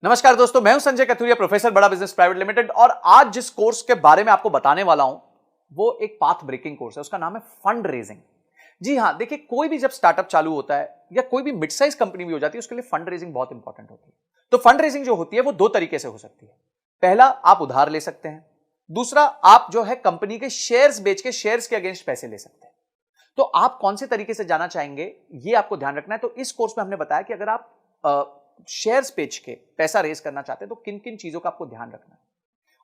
नमस्कार दोस्तों, मैं हूं संजय कथुरिया, प्रोफेसर बड़ा बिजनेस प्राइवेट लिमिटेड। और आज जिस कोर्स के बारे में आपको बताने वाला हूं वो एक पाथ ब्रेकिंग कोर्स है। उसका नाम है फंड रेजिंग। जी हां, देखिए, कोई भी जब स्टार्टअप चालू होता है या कोई भी मिड साइज कंपनी भी हो जाती है, उसके लिए फंड रेजिंग बहुत इंपॉर्टेंट होती है। तो फंड रेजिंग जो होती है वो दो तरीके से हो सकती है। पहला, आप उधार ले सकते हैं। दूसरा, आप जो है कंपनी के शेयर्स बेच के शेयर्स के अगेंस्ट पैसे ले सकते हैं। तो आप कौन से तरीके से जाना चाहेंगे, ये आपको ध्यान रखना है। तो इस कोर्स में हमने बताया कि अगर आप शेयर्स बेच के पैसा रेज करना चाहते हैं तो किन किन चीजों का आपको ध्यान रखना है।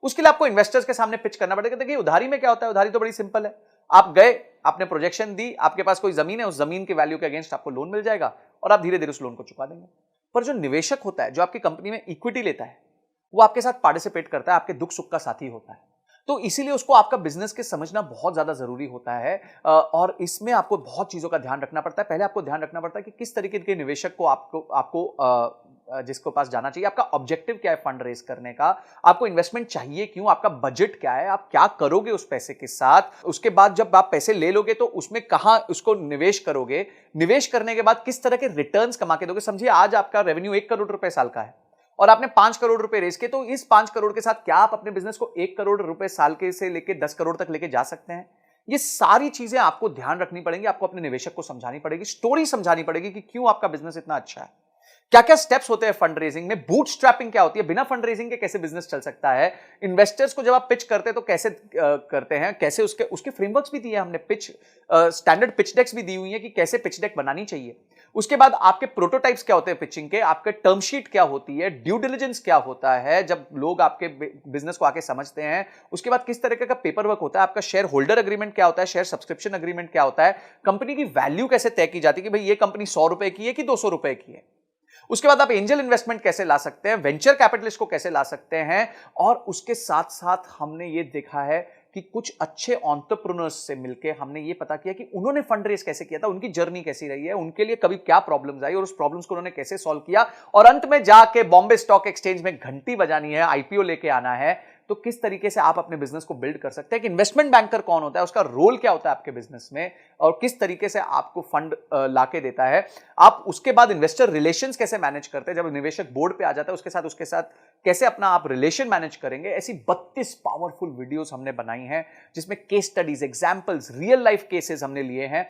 उसके लिए आपको इन्वेस्टर्स के सामने पिच करना पड़ेगा। देखिए, उधारी में क्या होता है, उधारी तो बड़ी सिंपल है। आप गए, आपने प्रोजेक्शन दी, आपके पास कोई जमीन है, उस जमीन के वैल्यू के अगेंस्ट आपको लोन मिल जाएगा और आप धीरे धीरे उस लोन को चुका देंगे। पर जो निवेशक होता है, जो आपकी कंपनी में इक्विटी लेता है, वो आपके साथ पार्टिसिपेट करता है, आपके दुख सुख का साथी होता है। तो इसीलिए उसको आपका बिजनेस के समझना बहुत ज्यादा जरूरी होता है। और इसमें आपको बहुत चीजों का ध्यान रखना पड़ता है। पहले आपको ध्यान रखना पड़ता है कि किस तरीके के निवेशक को आपको आपको जिसको पास जाना चाहिए, आपका ऑब्जेक्टिव क्या है फंड रेज करने का, आपको इन्वेस्टमेंट चाहिए क्यों, आपका बजट क्या है, आप क्या करोगे उस पैसे के साथ। उसके बाद जब आप पैसे ले लोगे तो उसमें कहां उसको निवेश करोगे, निवेश करने के बाद किस तरह के रिटर्न्स कमा के दोगे। समझिए, आज आपका रेवेन्यू 1 करोड़ रुपए साल का है और आपने 5 करोड़ रुपए रेज किए, तो इस 5 करोड़ के साथ क्या आप अपने बिजनेस को 1 करोड़ रुपए साल के से लेके 10 करोड़ तक लेके जा सकते हैं। ये सारी चीजें आपको ध्यान रखनी पड़ेंगी, आपको अपने निवेशक को समझानी पड़ेगी, स्टोरी समझानी पड़ेगी कि क्यों आपका बिजनेस इतना अच्छा है। क्या क्या स्टेप्स होते हैं फंड रेजिंग में, बूटस्ट्रैपिंग क्या होती है, बिना फंड रेजिंग के कैसे बिजनेस चल सकता है, इन्वेस्टर्स को जब आप पिच करते हैं तो कैसे करते हैं, कैसे उसके उसके फ्रेमवर्क्स भी दिए हमने, पिच स्टैंडर्ड पिच डेक्स भी दी हुई है कि कैसे पिच डेक बनानी चाहिए। उसके बाद आपके प्रोटोटाइप्स क्या होते हैं पिचिंग के, आपके टर्म शीट क्या होती है, ड्यू डिलिजेंस क्या होता है जब लोग आपके बिजनेस को आके समझते हैं। उसके बाद किस तरीके का पेपर वर्क होता है, आपका शेयर होल्डर एग्रीमेंट क्या होता है, शेयर सब्सक्रिप्शन एग्रीमेंट क्या होता है, कंपनी की वैल्यू कैसे तय की जाती है कि भाई ये कंपनी 100 रुपए की है कि 200 रुपए की है। उसके बाद आप एंजल इन्वेस्टमेंट कैसे ला सकते हैं, वेंचर कैपिटलिस्ट को कैसे ला सकते हैं। और उसके साथ साथ हमने ये देखा है कि कुछ अच्छे एंटरप्रेन्योर्स से मिलके हमने ये पता किया कि उन्होंने फंड रेज कैसे किया था, उनकी जर्नी कैसी रही है, उनके लिए कभी क्या प्रॉब्लम्स आई और उस प्रॉब्लम्स को उन्होंने कैसे सॉल्व किया। और अंत में जाके बॉम्बे स्टॉक एक्सचेंज में घंटी बजानी है, आईपीओ लेके आना है। तो किस तरीके से आप अपने बिजनेस को बिल्ड कर सकते हैं, कि इन्वेस्टमेंट बैंकर कौन होता है, उसका रोल क्या होता है आपके बिजनेस में, और किस तरीके से आपको फंड लाके देता है। आप उसके बाद इन्वेस्टर रिलेशंस कैसे मैनेज करते हैं, जब निवेशक बोर्ड पे आ जाता है उसके साथ कैसे अपना आप रिलेशन मैनेज करेंगे। ऐसी 32 पावरफुल वीडियोस हमने बनाई हैं जिसमें case studies, examples, real life cases हमने लिए हैं,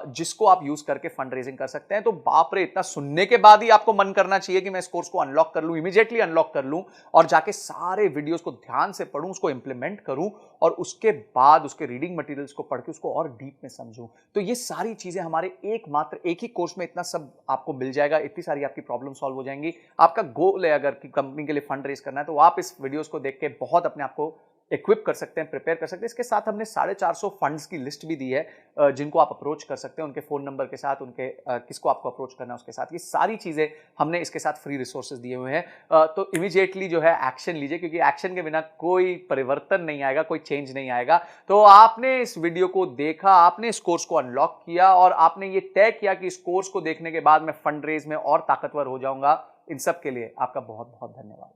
जिसको आप यूज करके फंड रेजिंग कर सकते हैं। तो बाप रे, इतना सुनने के बाद ही आपको मन करना चाहिए कि मैं इस कोर्स को अनलॉक कर लूं, इमीडिएटली अनलॉक कर लूं और जाके सारे वीडियोस को ध्यान से पढूं, उसको इंप्लीमेंट करूं और उसके बाद उसके रीडिंग मटेरियल्स को पढ़ के उसको और डीप में समझूं। तो ये सारी चीजें हमारे एक ही कोर्स में इतना सब आपको मिल जाएगा, इतनी सारी आपकी प्रॉब्लम सॉल्व हो जाएंगी। आपका गोल है अगर कि कंपनी के लिए फंड रेज करना है, तो आप इस वीडियोस को देख के बहुत अपने आप को इक्विप कर सकते हैं, प्रिपेयर कर सकते हैं। इसके साथ हमने 450 फंड्स की लिस्ट भी दी है जिनको आप अप्रोच कर सकते हैं, उनके फोन नंबर के साथ, उनके किसको आपको अप्रोच करना है उसके साथ। ये सारी चीजें हमने इसके साथ फ्री रिसोर्सेज दिए हुए हैं। तो इमीडिएटली जो है एक्शन लीजिए, क्योंकि एक्शन के बिना कोई परिवर्तन नहीं आएगा, कोई चेंज नहीं आएगा। तो आपने इस वीडियो को देखा, आपने इस कोर्स को अनलॉक किया और आपने ये तय किया कि इस कोर्स को देखने के बाद मैं फंड रेज में और ताकतवर हो जाऊंगा। इन सब के लिए आपका बहुत बहुत धन्यवाद।